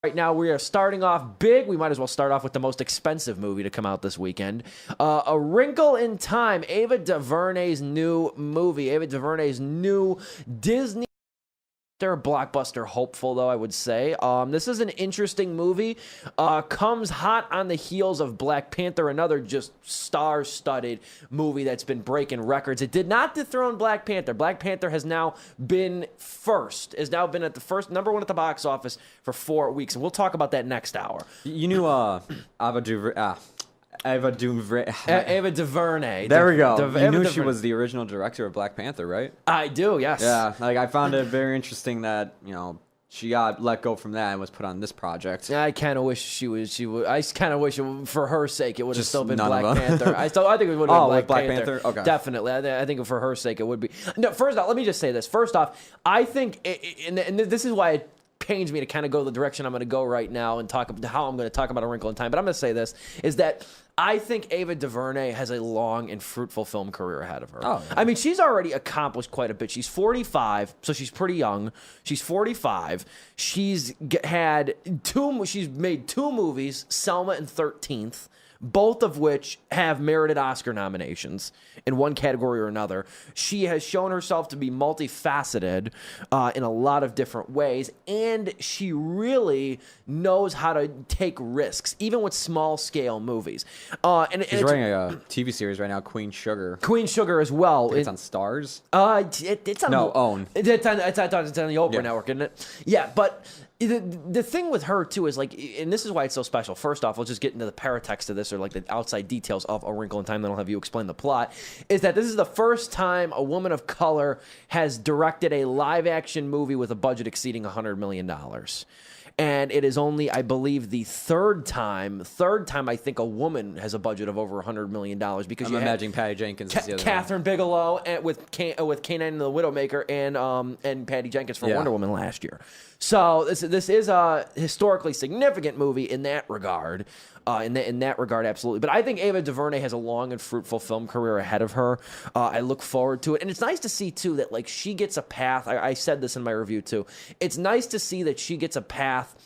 Right now, we are starting off big. We might as well start off with the most expensive movie to come out this weekend. A Wrinkle in Time, Ava DuVernay's new movie. Ava DuVernay's new Disney blockbuster hopeful, though, I would say. This is an interesting movie. Comes hot on the heels of Black Panther, another just star-studded movie that's been breaking records. It did not dethrone Black Panther. Black Panther has now been at the first number one at the box office for 4 weeks, and we'll talk about that next hour. You knew Ava DuVernay. There we go. You knew she was the original director of Black Panther, right? I do, yes. Yeah, I found it very interesting that, she got let go from that and was put on this project. I kind of wish she would. I kind of wish for her sake it would have still been none Black of them. Panther. I think it would have been Black Panther. Okay, definitely. I think for her sake it would be. No, first off, let me just say this. First off, I think, and this is why it pains me to kind of go the direction I'm going to go right now and talk about how I'm going to talk about A Wrinkle in Time. But I'm going to say this is that I think Ava DuVernay has a long and fruitful film career ahead of her. Oh, yeah. I mean, she's already accomplished quite a bit. She's 45, so she's pretty young. She's 45. She's made two movies, Selma and 13th, both of which have merited Oscar nominations in one category or another. She has shown herself to be multifaceted in a lot of different ways, and she really knows how to take risks, even with small-scale movies. She's writing a TV series right now, Queen Sugar. Queen Sugar as well. It's on Stars? It's on OWN. It's on the Oprah Network, isn't it? Yeah, but the thing with her, too, is and this is why it's so special. First off, we'll just get into the paratext of this, or the outside details of A Wrinkle in Time, then I'll have you explain the plot, is that this is the first time a woman of color has directed a live-action movie with a budget exceeding $100 million. And it is only, I believe, the third time I think a woman has a budget of over $100 million. Because I'm imagining Patty Jenkins is the other Catherine Bigelow with K-9 and the Widowmaker and Patty Jenkins for Wonder Woman last year. So this is a historically significant movie in that regard. In that regard, absolutely. But I think Ava DuVernay has a long and fruitful film career ahead of her. I look forward to it. And it's nice to see, too, that she gets a path. I said this in my review, too. It's nice to see that she gets a path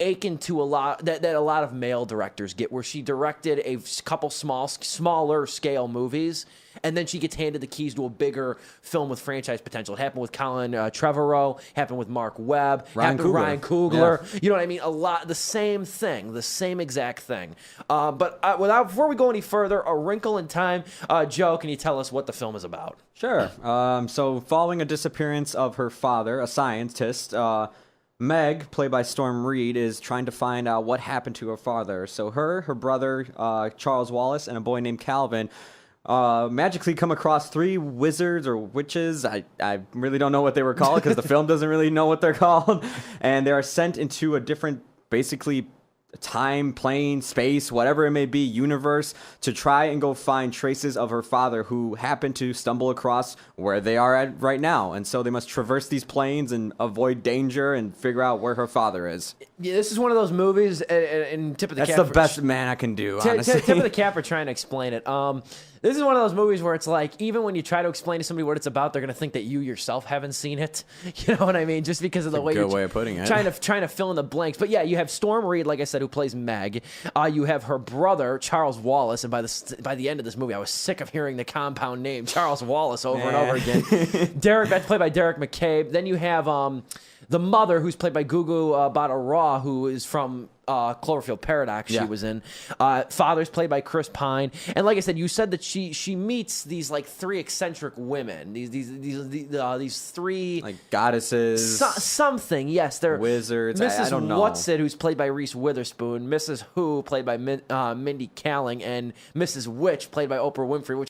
akin to a lot that a lot of male directors get, where she directed a couple smaller scale movies, and then she gets handed the keys to a bigger film with franchise potential. It happened with Colin Trevorrow, happened with Mark Webb, happened with Ryan Coogler. Yeah. You know what I mean? The same thing, the same exact thing. But before we go any further, A Wrinkle in Time, Joe, can you tell us what the film is about? Sure. So following a disappearance of her father, a scientist, Meg, played by Storm Reed, is trying to find out what happened to her father. So her brother, Charles Wallace, and a boy named Calvin magically come across three wizards or witches. I really don't know what they were called because the film doesn't really know what they're called. And they are sent into a different, basically, time, plane, space, whatever it may be, universe, to try and go find traces of her father who happen to stumble across where they are at right now. And so they must traverse these planes and avoid danger and figure out where her father is. Yeah, this is one of those movies, and tip of the cap. That's the best man I can do, honestly. Tip of the cap for trying to explain it. This is one of those movies where it's even when you try to explain to somebody what it's about, they're going to think that you yourself haven't seen it. You know what I mean? Just because of the way you're way of putting it. Trying to fill in the blanks. But yeah, you have Storm Reed, like I said, who plays Meg. You have her brother, Charles Wallace, and by the end of this movie, I was sick of hearing the compound name Charles Wallace over and over again. That's played by Derek McCabe. Then you have the mother, who's played by Gugu Bhattacharya, who is from Cloverfield Paradox. She was in. Father's played by Chris Pine, and like I said, you said that she meets these three eccentric women. These three goddesses, something. Yes, they're wizards. Mrs. I don't know. Whatsit, who's played by Reese Witherspoon, Mrs. Who, played by Mindy Kaling, and Mrs. Witch, played by Oprah Winfrey. Which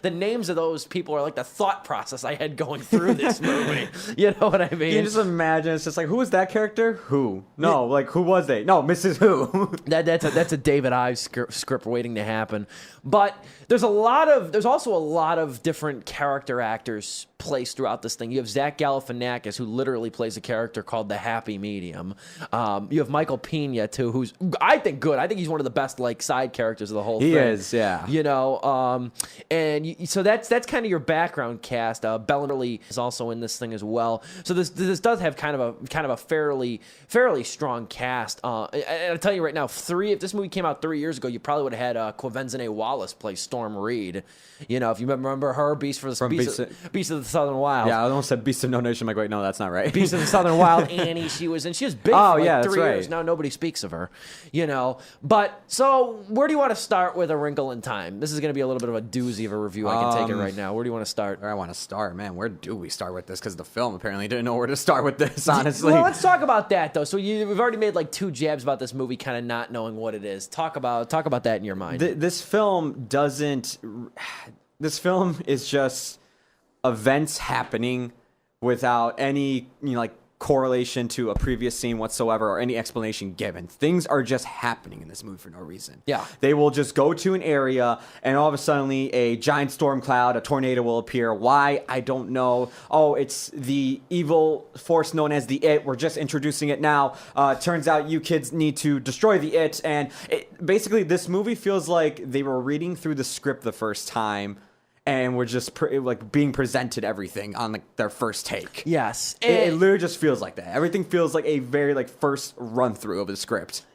the names of those people are the thought process I had going through this movie. You know what I mean? You just imagine it's just who was that character? Who? No, who was they? No, Mrs. Who. That's a David Ives script waiting to happen. But there's also a lot of different character actors placed throughout this thing. You have Zach Galifianakis, who literally plays a character called the Happy Medium. You have Michael Pena too, who's I think good. I think he's one of the best side characters of the whole thing. He is, yeah. You know, and so that's kind of your background cast. Bellerly is also in this thing as well. So this does have kind of a fairly strong cast. And I'll tell you right now, if this movie came out 3 years ago, you probably would have had Quavenzine Wallace play Storm Reed. You know, if you remember her, Beast of the Southern Wild. Yeah, I almost said Beast of No Nation. I'm like, wait, no, that's not right. Beast of the Southern Wild, Annie. She was big for like 3 years. Now nobody speaks of her. You know, but so where do you want to start with A Wrinkle in Time? This is going to be a little bit of a doozy of a review. I can take it right now. Where do you want to start? Where I want to start, man. Where do we start with this? Because the film apparently didn't know where to start with this. Honestly, well, let's talk about that though. So we've already made like 2 jabs about this movie, kind of not knowing what it is. Talk about that in your mind. This film doesn't. This film is just events happening without any correlation to a previous scene whatsoever or any explanation given. Things are just happening in this movie for no reason. Yeah. They will just go to an area and all of a sudden a giant storm cloud, a tornado will appear. Why? I don't know. Oh, it's the evil force known as the It. We're just introducing it now. Turns out you kids need to destroy the It. And basically this movie feels like they were reading through the script the first time and we're just being presented everything on their first take. Yes. It literally just feels like that. Everything feels like a very first run through of the script.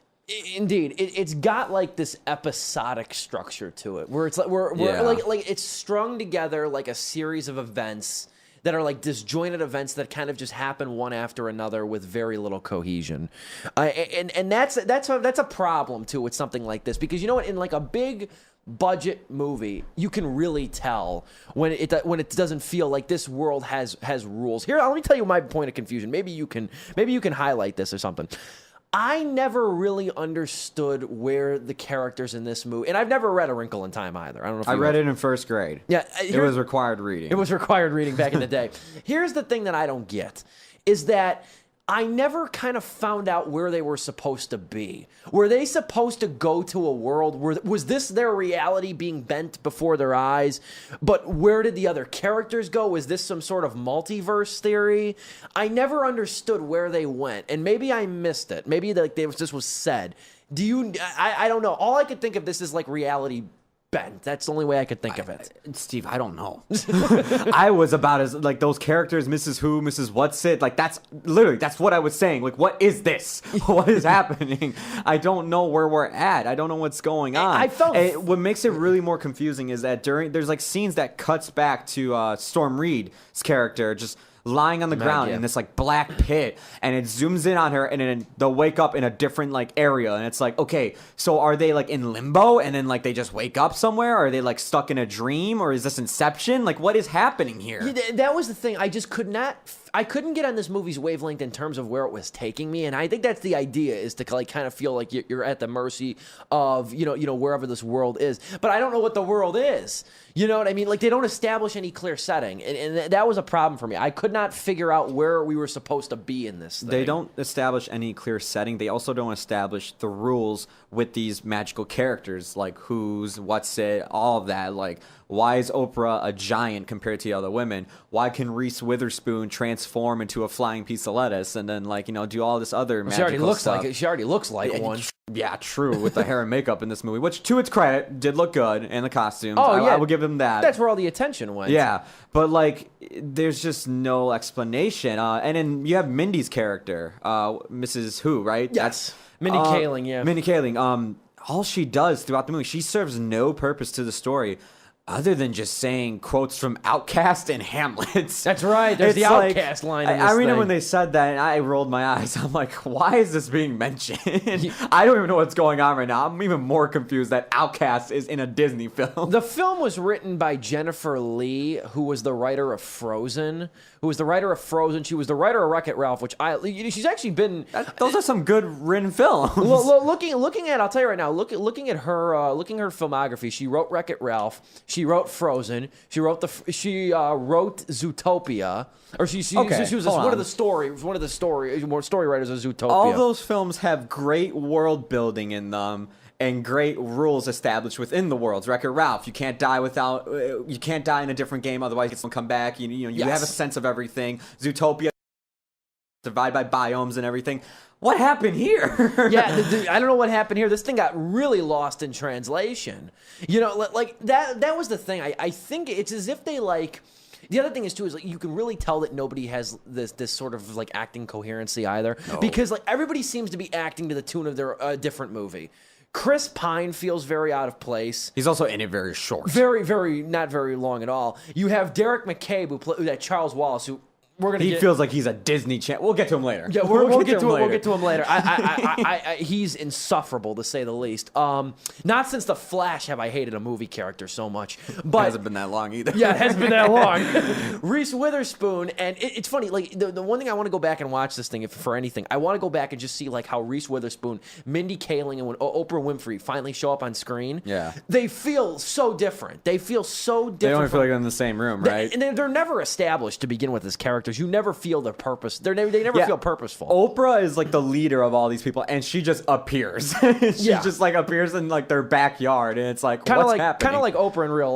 Indeed, it's got like this episodic structure to it, where it's like it's strung together like a series of events that are like disjointed events that kind of just happen one after another with very little cohesion, and that's a problem too with something like this, because you know what, in like a big budget movie, you can really tell when it doesn't feel like this world has rules. Here, let me tell you my point of confusion. Maybe you can highlight this or something. I never really understood where the characters in this movie, and I've never read A Wrinkle in Time either. I don't know if I read it in first grade. Yeah, it was required reading. It was required reading back in the day. Here's the thing that I don't get is that I never kind of found out where they were supposed to be. Were they supposed to go to a world where was this their reality being bent before their eyes? But where did the other characters go? Was this some sort of multiverse theory? I never understood where they went, and maybe I missed it. Maybe this was said. I don't know. All I could think of this is like reality bent. That's the only way I could think of it. Steve, I don't know. I was about as like those characters, Mrs. Who, Mrs. What's It, like that's what I was saying. Like, what is this? What is happening? I don't know where we're at. I don't know what's going on. I felt what makes it really more confusing is that there's like scenes that cuts back to Storm Reed's character just lying on the ground in this like black pit, and it zooms in on her, and then they'll wake up in a different like area, and it's like, okay, so are they like in limbo and then like they just wake up somewhere? Or are they like stuck in a dream, or is this Inception? Like, what is happening here? Yeah, that was the thing. I just couldn't get on this movie's wavelength in terms of where it was taking me, and I think that's the idea, is to like kind of feel like you're at the mercy of you know wherever this world is. But I don't know what the world is. You know what I mean? Like, they don't establish any clear setting, and that was a problem for me. I could not figure out where we were supposed to be in this thing. They don't establish any clear setting. They also don't establish the rules with these magical characters, like who's, what's it, all of that. Like, why is Oprah a giant compared to the other women? Why can Reese Witherspoon transform into a flying piece of lettuce and then do all this other magical stuff? She already looks like one. Yeah, true, with the hair and makeup in this movie, which to its credit did look good, and the costumes. Oh, yeah. I will give them that. That's where all the attention went. Yeah, but like, there's just no explanation. And then you have Mindy's character, Mrs. Who, right? Yes, Mindy Kaling. Yeah, Mindy Kaling. All she does throughout the movie, she serves no purpose to the story, other than just saying quotes from Outcast and Hamlet. That's right. There's the Outcast line in this I remember thing. when they said that, and I rolled my eyes. I'm like, why is this being mentioned? I don't even know what's going on right now. I'm even more confused that Outcast is in a Disney film. The film was written by Jennifer Lee, who was the writer of Frozen. She was the writer of Wreck-It Ralph, which she's actually been. Those are some good written films. Looking at, I'll tell you right now. Looking at her filmography, she wrote Wreck-It Ralph. She wrote Frozen. She wrote Zootopia. Or she was one of the story writers of Zootopia. All those films have great world building in them and great rules established within the worlds. Wreck-It Ralph, you can't die in a different game, otherwise it's gonna come back. You have a sense of everything. Zootopia, divide by biomes and everything. What happened here? I don't know what happened here. This thing got really lost in translation. You know, like that was the thing. I think it's as if they like. The other thing is too is like you can really tell that nobody has this sort of like acting coherency either, because like everybody seems to be acting to the tune of their different movie. Chris Pine feels very out of place. He's also in it very short. Very, not very long at all. You have Derek McCabe, that Charles Wallace, who he feels like he's a Disney channel. We'll get to him later. Yeah, we'll get to him later. He's insufferable, to say the least. Not since The Flash have I hated a movie character so much. But it hasn't been that long either. Yeah, it hasn't been that long. Reese Witherspoon, and it's funny. Like the one thing I want to go back and watch this thing, if for anything, I want to go back and just see like how Reese Witherspoon, Mindy Kaling, and when Oprah Winfrey finally show up on screen. Yeah, they feel so different. They feel so different. They don't feel like they're in the same room, right? And they're never established to begin with as characters. You never feel their purpose. They never feel purposeful. Oprah is like the leader of all these people, and she just appears. She just like appears in like their backyard, and it's like, what's happening? Kind of like Oprah in real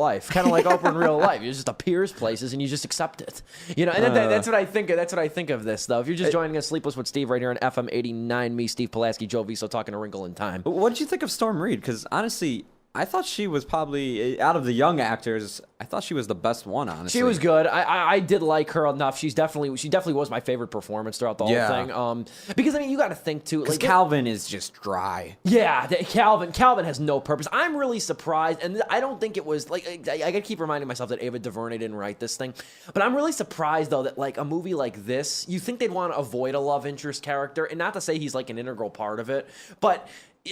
life. You just appears places, and you just accept it. You know, and that's what I think. That's what I think of this, though. If you're just joining us, Sleepless with Steve, right here on FM 89, me, Steve Pulaski, Joe Viso, talking to Wrinkle in Time. What did you think of Storm Reed? Because honestly, I thought she was probably, out of the young actors, I thought she was the best one, honestly. She was good. I did like her enough. She definitely was my favorite performance throughout the whole thing. Because, I mean, you got to think, too. Because Calvin is just dry. Yeah, Calvin has no purpose. I'm really surprised, and I don't think it was, like, I got to keep reminding myself that Ava DuVernay didn't write this thing. But I'm really surprised, though, that, like, a movie like this, you think they'd want to avoid a love interest character, and not to say he's, like, an integral part of it, but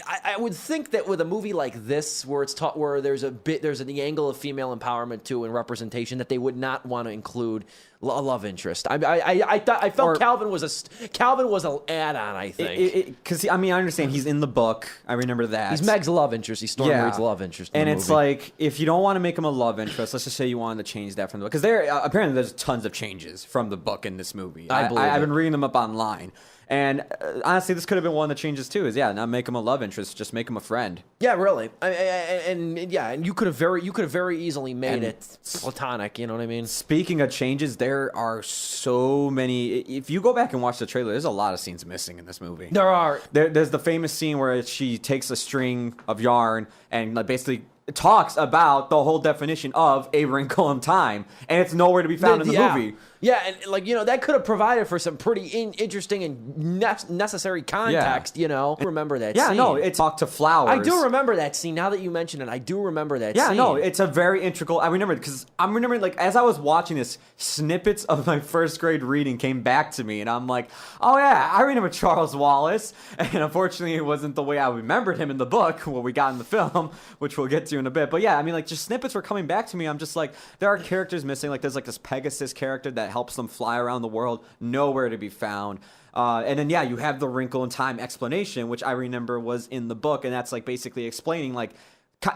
I would think that with a movie like this, where it's taught, where there's the angle of female empowerment too and representation, that they would not want to include a love interest. I felt Calvin was an add-on. I think because I understand he's in the book. I remember that he's Meg's love interest. He's Storm Reed's love interest. And it's like, if you don't want to make him a love interest, let's just say you wanted to change that from the book, because apparently there's tons of changes from the book in this movie. I've been reading them up online. And honestly, this could have been one of the changes too. Is not make him a love interest, just make him a friend. Yeah, really. And you could have very easily made it platonic. You know what I mean? Speaking of changes, there are so many. If you go back and watch the trailer, there's a lot of scenes missing in this movie. There are. There's the famous scene where she takes a string of yarn and basically talks about the whole definition of a wrinkle in time, and it's nowhere to be found in the movie. Yeah, and that could have provided for some pretty interesting and necessary context. You know, remember that? Yeah, scene. no, it talked to flowers. I do remember that scene. Now that you mention it, I do remember that. Yeah, scene. no, it's a very integral. I remember because I'm remembering as I was watching this, snippets of my first grade reading came back to me, and I'm like, oh yeah, I remember Charles Wallace, and unfortunately, it wasn't the way I remembered him in the book, what we got in the film, which we'll get to in a bit. But yeah, just snippets were coming back to me. I'm just like, there are characters missing. There's this Pegasus character that helps them fly around the world, nowhere to be found. And then you have the wrinkle in time explanation, which I remember was in the book, and that's basically explaining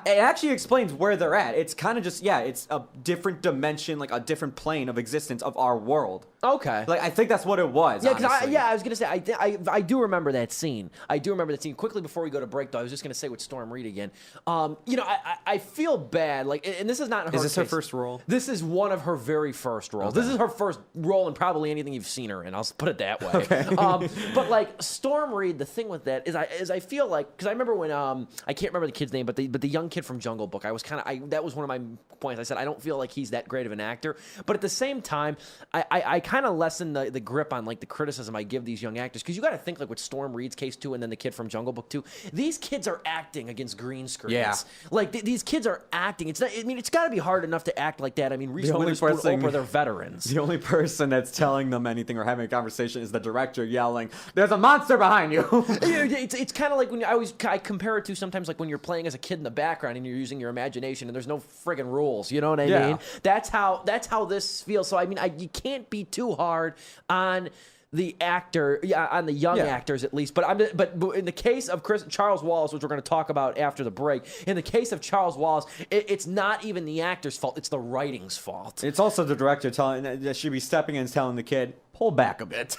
it actually explains where they're at. It's kind of just it's a different dimension, a different plane of existence of our world. Okay. I think that's what it was. Yeah, because I was gonna say I do remember that scene. Quickly before we go to break, though, I was just gonna say with Storm Reed again. I feel bad. And this is not her. Is this her first role? This is one of her very first roles. Okay. This is her first role in probably anything you've seen her in. I'll put it that way. Okay. But Storm Reed, the thing with that is I feel because I remember when I can't remember the kid's name, but the young kid from Jungle Book, that was one of my points. I said I don't feel like he's that great of an actor, but at the same time, I kind of lessen the grip on the criticism I give these young actors, because you got to think with Storm Reed's case too, and then the kid from Jungle Book too. These kids are acting against green screens. Yeah. These kids are acting. It's not. It's got to be hard enough to act like that. Reese Witherspoon, Oprah, they're veterans. The only person that's telling them anything or having a conversation is the director yelling, "There's a monster behind you." It's kind of like when I compare it to sometimes when you're playing as a kid in the background and you're using your imagination and there's no friggin' rules. You know what I mean? That's how this feels. So you can't be too hard on the actor, on the young actors at least. But in the case of Charles Wallace, which we're going to talk about after the break, in the case of Charles Wallace, it's not even the actor's fault; it's the writing's fault. It's also the director that should be stepping in and telling the kid, pull back a bit.